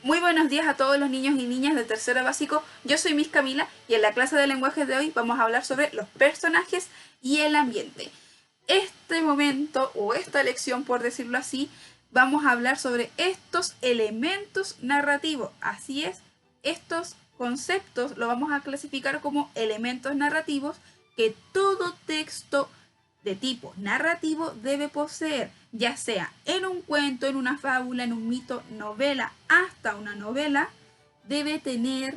Muy buenos días a todos los niños y niñas de tercero básico. Yo soy Miss Camila y en la clase de lenguaje de hoy vamos a hablar sobre los personajes y el ambiente. Este momento o esta lección, por decirlo así, vamos a hablar sobre estos elementos narrativos. Así es, estos conceptos los vamos a clasificar como elementos narrativos que todo texto de tipo narrativo debe poseer, ya sea en un cuento, en una fábula, en un mito, novela, hasta una novela, debe tener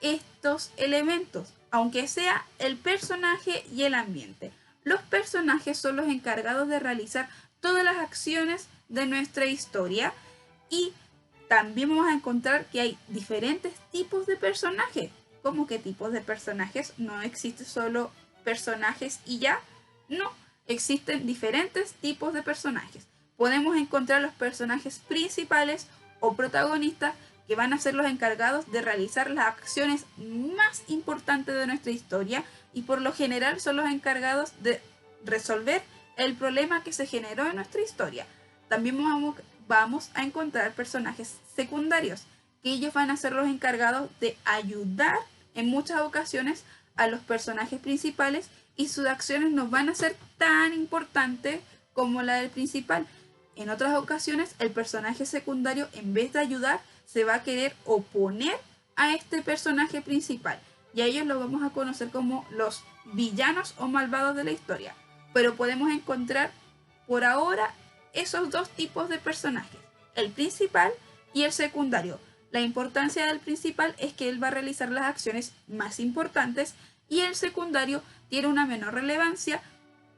estos elementos, aunque sea el personaje y el ambiente. Los personajes son los encargados de realizar todas las acciones de nuestra historia y también vamos a encontrar que hay diferentes tipos de personajes. ¿Cómo qué tipos de personajes? No existe solo personajes y ya. No, existen diferentes tipos de personajes. Podemos encontrar los personajes principales o protagonistas que van a ser los encargados de realizar las acciones más importantes de nuestra historia y por lo general son los encargados de resolver el problema que se generó en nuestra historia. También vamos a encontrar personajes secundarios, que ellos van a ser los encargados de ayudar en muchas ocasiones a los personajes principales y sus acciones no van a ser tan importantes como la del principal. En otras ocasiones, el personaje secundario, en vez de ayudar, se va a querer oponer a este personaje principal. Y a ellos los vamos a conocer como los villanos o malvados de la historia. Pero podemos encontrar por ahora esos dos tipos de personajes, el principal y el secundario. La importancia del principal es que él va a realizar las acciones más importantes y el secundario tiene una menor relevancia,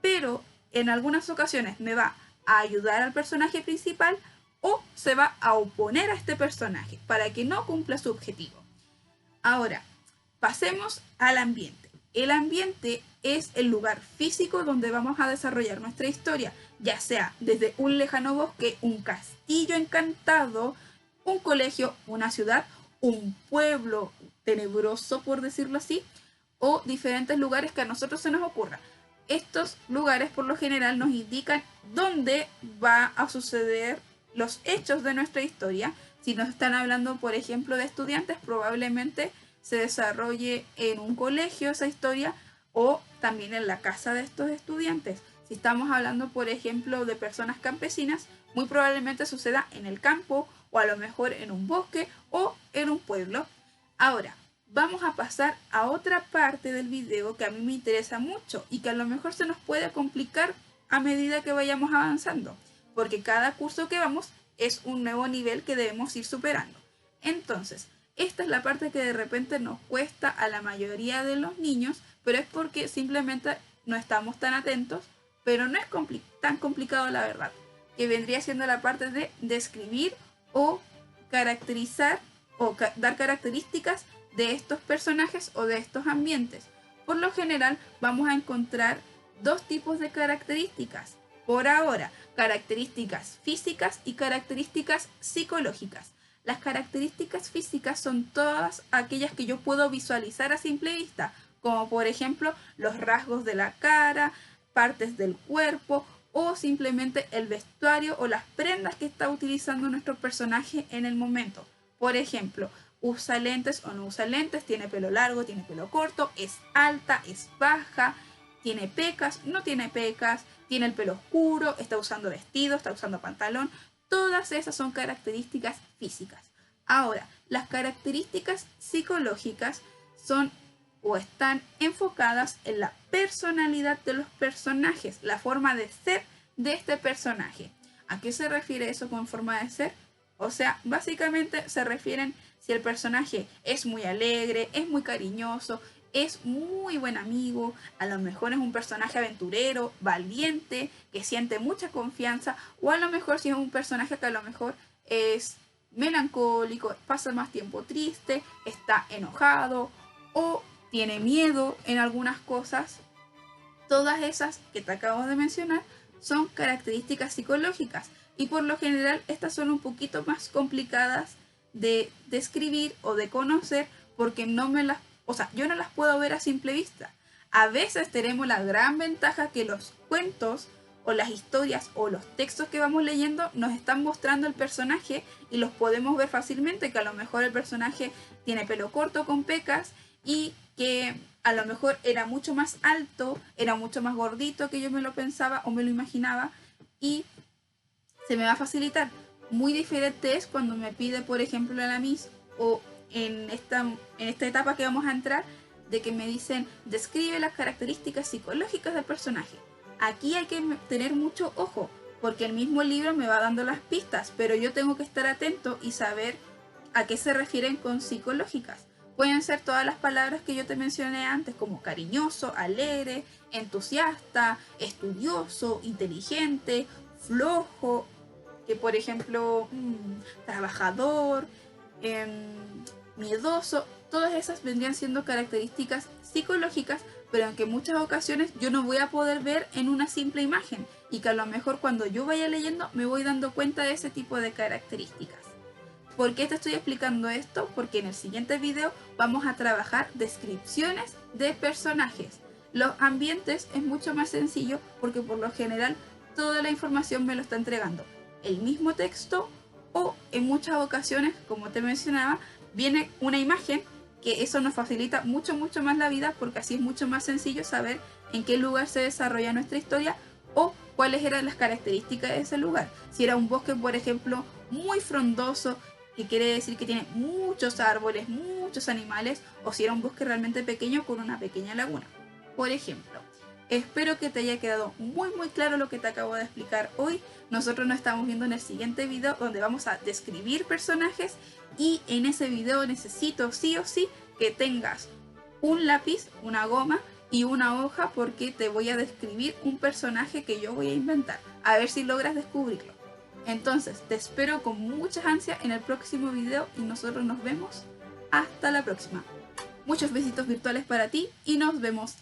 pero en algunas ocasiones me va a ayudar al personaje principal o se va a oponer a este personaje para que no cumpla su objetivo. Ahora, pasemos al ambiente. El ambiente es el lugar físico donde vamos a desarrollar nuestra historia, ya sea desde un lejano bosque, un castillo encantado, un colegio, una ciudad, un pueblo tenebroso, por decirlo así, o diferentes lugares que a nosotros se nos ocurra. Estos lugares por lo general nos indican dónde va a suceder los hechos de nuestra historia. Si nos están hablando, por ejemplo, de estudiantes, probablemente se desarrolle en un colegio esa historia o también en la casa de estos estudiantes. Si estamos hablando, por ejemplo, de personas campesinas, muy probablemente suceda en el campo o a lo mejor en un bosque o en un pueblo. Ahora, vamos a pasar a otra parte del video que a mí me interesa mucho y que a lo mejor se nos puede complicar a medida que vayamos avanzando, porque cada curso que vamos es un nuevo nivel que debemos ir superando. Entonces, esta es la parte que de repente nos cuesta a la mayoría de los niños, pero es porque simplemente no estamos tan atentos, pero no es tan complicado la verdad, que vendría siendo la parte de describir o caracterizar o dar características de estos personajes o de estos ambientes. Por lo general vamos a encontrar dos tipos de características. Por ahora, características físicas y características psicológicas. Las características físicas son todas aquellas que yo puedo visualizar a simple vista, como por ejemplo los rasgos de la cara, partes del cuerpo o simplemente el vestuario o las prendas que está utilizando nuestro personaje en el momento. Por ejemplo, usa lentes o no usa lentes, tiene pelo largo, tiene pelo corto, es alta, es baja, tiene pecas, no tiene pecas, tiene el pelo oscuro, está usando vestido, está usando pantalón. Todas esas son características físicas. Ahora, las características psicológicas son o están enfocadas en la personalidad de los personajes, la forma de ser de este personaje. ¿A qué se refiere eso con forma de ser? O sea, básicamente se refieren si el personaje es muy alegre, es muy cariñoso, es muy buen amigo, a lo mejor es un personaje aventurero, valiente, que siente mucha confianza, o a lo mejor si es un personaje que a lo mejor es melancólico, pasa más tiempo triste, está enojado o tiene miedo en algunas cosas. Todas esas que te acabo de mencionar son características psicológicas y por lo general estas son un poquito más complicadas de describir o de conocer porque yo no las puedo ver a simple vista. A veces tenemos la gran ventaja que los cuentos o las historias o los textos que vamos leyendo nos están mostrando el personaje y los podemos ver fácilmente, que a lo mejor el personaje tiene pelo corto con pecas y que a lo mejor era mucho más alto, era mucho más gordito que yo me lo pensaba o me lo imaginaba, y se me va a facilitar. Muy diferente es cuando me pide, por ejemplo, la Miss o en esta etapa que vamos a entrar, de que me dicen describe las características psicológicas del personaje. Aquí hay que tener mucho ojo, porque el mismo libro me va dando las pistas, pero yo tengo que estar atento y saber a qué se refieren con psicológicas. Pueden ser todas las palabras que yo te mencioné antes, como cariñoso, alegre, entusiasta, estudioso, inteligente, flojo, que por ejemplo, trabajador, miedoso. Todas esas vendrían siendo características psicológicas, pero en que en muchas ocasiones yo no voy a poder ver en una simple imagen, y que a lo mejor cuando yo vaya leyendo me voy dando cuenta de ese tipo de características. ¿Por qué te estoy explicando esto? Porque en el siguiente video vamos a trabajar descripciones de personajes. Los ambientes es mucho más sencillo porque por lo general toda la información me lo está entregando el mismo texto, o en muchas ocasiones, como te mencionaba, viene una imagen, que eso nos facilita mucho más la vida, porque así es mucho más sencillo saber en qué lugar se desarrolla nuestra historia o cuáles eran las características de ese lugar. Si era un bosque, por ejemplo, muy frondoso, que quiere decir que tiene muchos árboles, muchos animales, o si era un bosque realmente pequeño con una pequeña laguna, por ejemplo. Espero que te haya quedado muy claro lo que te acabo de explicar hoy. Nosotros nos estamos viendo en el siguiente video, donde vamos a describir personajes, y en ese video necesito sí o sí que tengas un lápiz, una goma y una hoja, porque te voy a describir un personaje que yo voy a inventar. A ver si logras descubrirlo. Entonces, te espero con muchas ansias en el próximo video y nosotros nos vemos hasta la próxima. Muchos besitos virtuales para ti y nos vemos.